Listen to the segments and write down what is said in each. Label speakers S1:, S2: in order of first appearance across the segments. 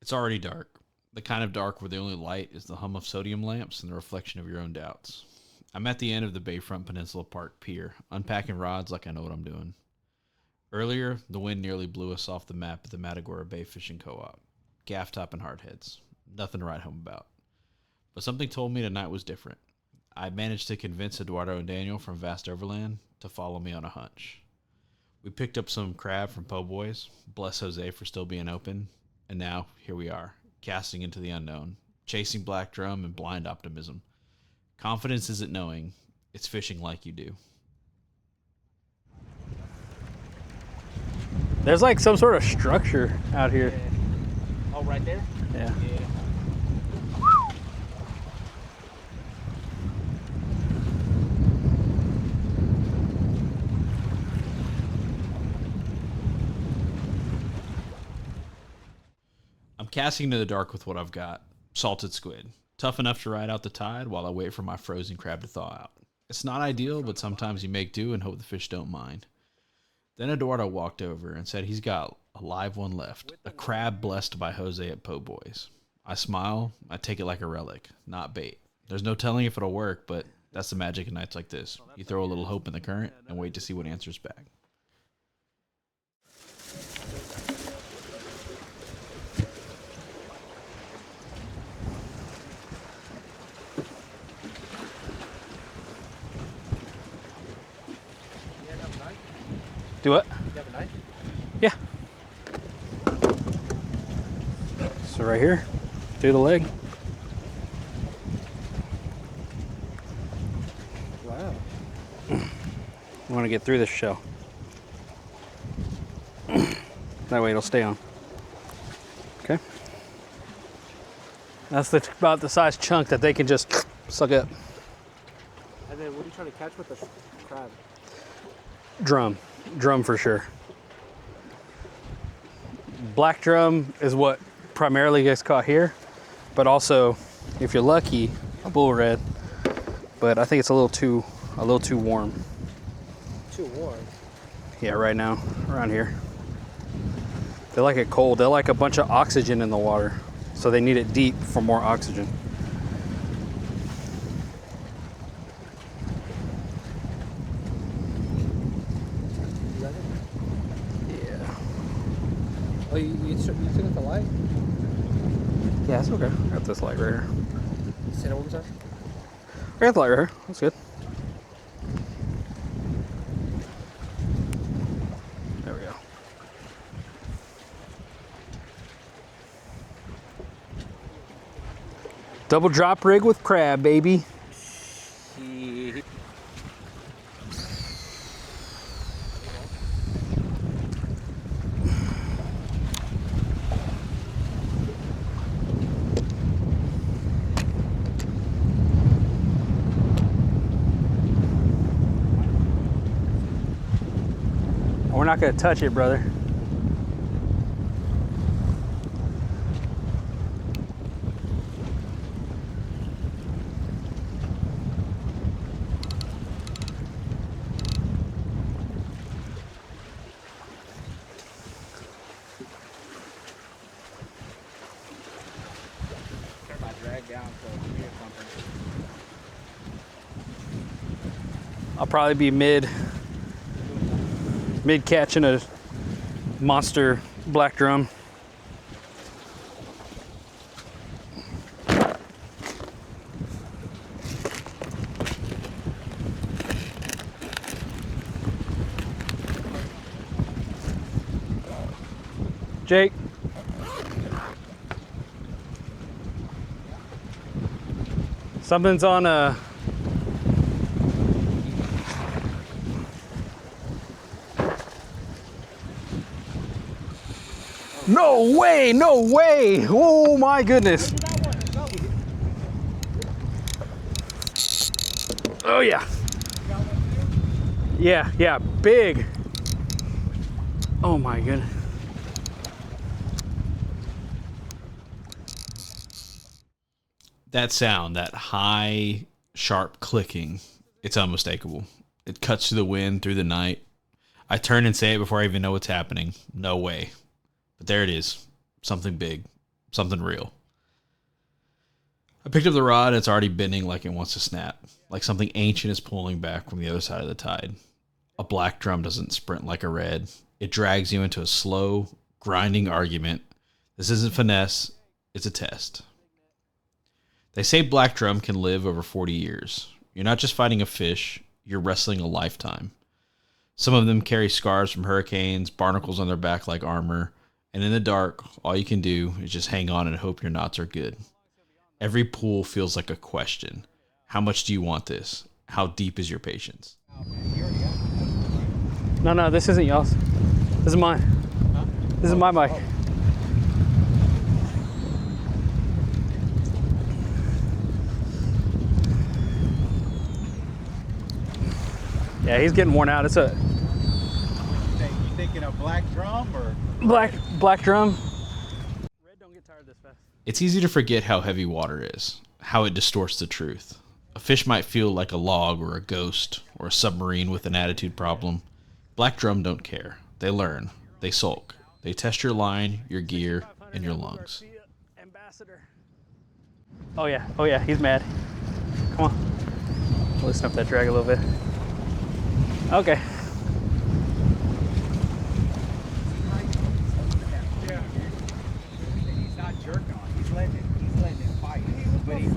S1: It's already dark. The kind of dark where the only light is the hum of sodium lamps and the reflection of your own doubts. I'm at the end of the Bayfront Peninsula Park Pier, unpacking rods like I know what I'm doing. Earlier, the wind nearly blew us off the map at the Matagorda Bay Fishing Co-op. Gaftop and hardheads. Nothing to write home about. But something told me tonight was different. I managed to convince Eduardo and Daniel from Vast Overland to follow me on a hunch. We picked up some crab from Po' Boys, bless José for still being open, and now here we are, casting into the unknown, chasing black drum and blind optimism. Confidence isn't knowing, it's fishing like you do.
S2: There's like some sort of structure out here.
S3: Oh, right there?
S2: Yeah.
S1: I'm casting into the dark with what I've got. Salted squid. Tough enough to ride out the tide while I wait for my frozen crab to thaw out. It's not ideal, but sometimes you make do and hope the fish don't mind. Then Eduardo walked over and said he's got a live one left, a crab blessed by Jose at Po' Boys. I smile, I take it like a relic, not bait. There's no telling if it'll work, but that's the magic of nights like this. You throw a little hope in the current and wait to see what answers back.
S2: Do what?
S3: You have a knife?
S2: Yeah. So right here, through the leg.
S3: Wow.
S2: I want to get through this shell. That way it'll stay on. Okay. That's about the size chunk that they can just suck up.
S3: And then what are you trying to catch with the crab?
S2: Drum for sure. Black drum is what primarily gets caught here, but also, if you're lucky, a bull red. But I think it's a little too warm.
S3: Too warm.
S2: Yeah, right now, around here. They like it cold. They like a bunch of oxygen in the water, so they need it deep for more oxygen. Yeah.
S3: Oh, you took out the light?
S2: Yeah, it's okay. I got this light right here.
S3: Say that one more time.
S2: I got the light right here. That's good. There we go. Double drop rig with crab, baby. We're not gonna touch it, brother.
S3: Turn my drag down so it's weird something.
S2: I'll probably be mid catching a monster black drum. Jake. Something's on a No way, no way. Oh my goodness. Oh yeah. Yeah, big. Oh my goodness.
S1: That sound, that high, sharp clicking, it's unmistakable. It cuts through the wind, through the night. I turn and say it before I even know what's happening. No way. But there it is. Something big. something real. I picked up the rod and it's already bending like it wants to snap, like something ancient is pulling back from the other side of the tide. A black drum doesn't sprint like a red. It drags you into a slow, grinding argument. This isn't finesse, it's a test. They say black drum can live over 40 years. You're not just fighting a fish, you're wrestling a lifetime. Some of them carry scars from hurricanes, barnacles on their back like armor, and in the dark, all you can do is just hang on and hope your knots are good. Every pull feels like a question. How much do you want this? How deep is your patience?
S2: No, this isn't y'all's. This is mine.
S3: Huh?
S2: This is my mic.
S3: Oh.
S2: Yeah, he's getting worn out. It's a
S4: You thinking of black drum or?
S2: black drum. Red don't get tired this fast.
S1: It's easy to forget how heavy water is, how it distorts the truth. A fish might feel like a log or a ghost or a submarine with an attitude problem. Black drum don't care. They learn. They sulk. They test your line, your gear, and your lungs.
S2: Ambassador. Oh yeah, he's mad. Come on. Loosen up that drag a little bit. Okay.
S4: Yeah. He's not jerking on. He's letting it fight. But he's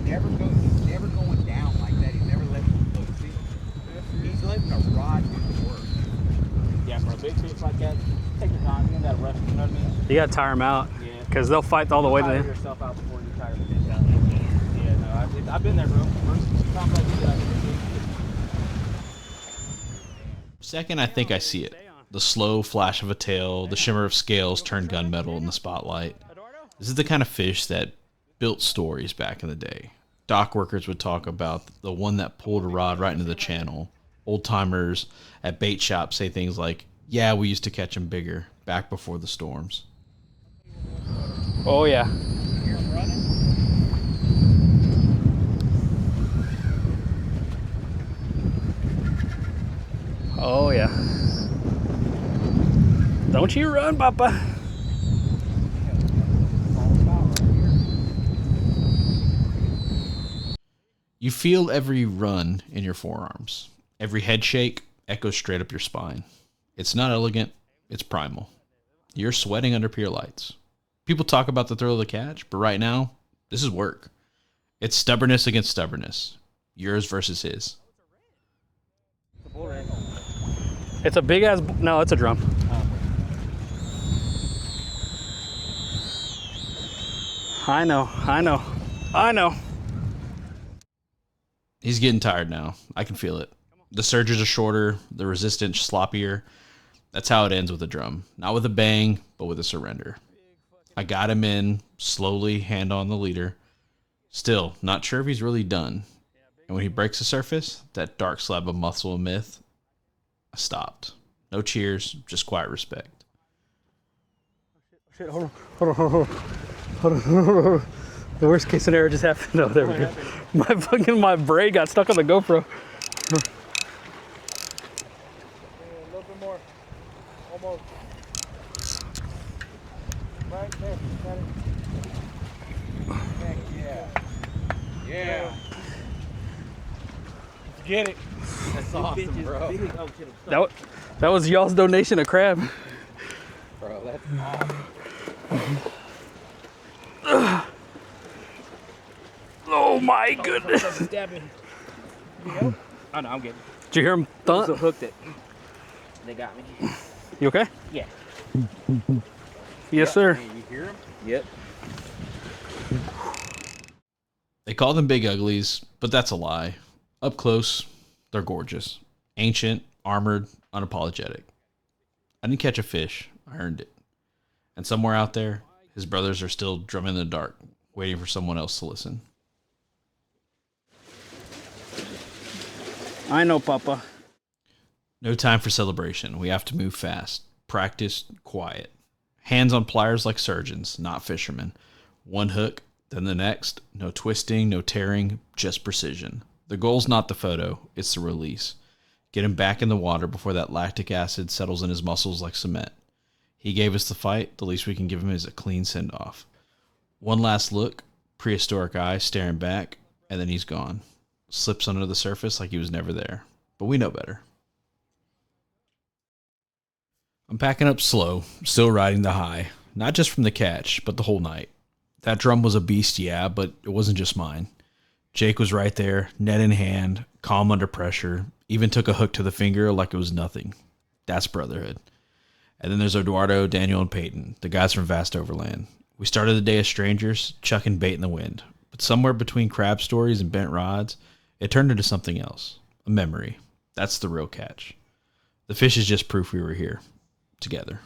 S4: never going down like that. He's never letting it look. See? He's letting a rod do the work.
S3: Yeah, for a big fish like that, take your time. You ain't got to rush. You know what I mean?
S2: You gotta tire him out.
S3: Yeah.
S2: Because they'll fight all the way to the
S3: Tire
S2: end.
S3: yourself out before you tire the fish out. Yeah, no, I've been there, bro. First time like you did, I did it.
S1: Second, I think I see it. The slow flash of a tail, the shimmer of scales turned gunmetal in the spotlight. This is the kind of fish that built stories back in the day. Dock workers would talk about the one that pulled a rod right into the channel. Old timers at bait shops say things like, yeah, we used to catch them bigger, back before the storms.
S2: Oh yeah.
S4: You hear him running?
S2: Oh yeah. Don't you run, Papa.
S1: You feel every run in your forearms. Every head shake echoes straight up your spine. It's not elegant, it's primal. You're sweating under pier lights. People talk about the thrill of the catch, but right now, this is work. It's stubbornness against stubbornness. Yours versus his.
S2: It's a big ass. No, it's a drum. I know.
S1: He's getting tired now. I can feel it. The surges are shorter, the resistance sloppier. That's how it ends with a drum. Not with a bang, but with a surrender. I got him in, slowly, hand on the leader. Still, not sure if he's really done. And when he breaks the surface, that dark slab of muscle and myth, I stopped. No cheers, just quiet respect.
S2: Shit, hold on. The worst case scenario just happened. Oh, there we go. My braid got stuck on the GoPro.
S3: A little bit more. Almost. Right there. Got it.
S4: Heck yeah. Yeah.
S3: Get it.
S4: That's awesome, bro.
S2: That was y'all's donation of crab.
S4: Bro, that's awesome.
S2: Oh my goodness.
S3: Stab me. You know? Oh no, I'm good.
S2: Did you hear him thump?
S3: So hooked it. They got me.
S2: You okay?
S3: Yeah.
S2: Yes, sir.
S4: Hey, you hear him?
S3: Yep.
S1: They call them big uglies, but that's a lie. Up close, they're gorgeous. Ancient, armored, unapologetic. I didn't catch a fish. I earned it. And somewhere out there, his brothers are still drumming in the dark, waiting for someone else to listen.
S2: I know, Papa.
S1: No time for celebration. We have to move fast. Practice, quiet. Hands on pliers like surgeons, not fishermen. One hook, then the next. No twisting, no tearing, just precision. The goal's not the photo, it's the release. Get him back in the water before that lactic acid settles in his muscles like cement. He gave us the fight. The least we can give him is a clean send-off. One last look, prehistoric eye staring back, and then he's gone. Slips under the surface like he was never there. But we know better. I'm packing up slow, still riding the high. Not just from the catch, but the whole night. That drum was a beast, yeah, but it wasn't just mine. Jake was right there, net in hand, calm under pressure, even took a hook to the finger like it was nothing. That's Brotherhood. And then there's Eduardo, Daniel, and Peyton, the guys from Vast Overland. We started the day as strangers, chucking bait in the wind. But somewhere between crab stories and bent rods, it turned into something else. A memory. That's the real catch. The fish is just proof we were here. Together.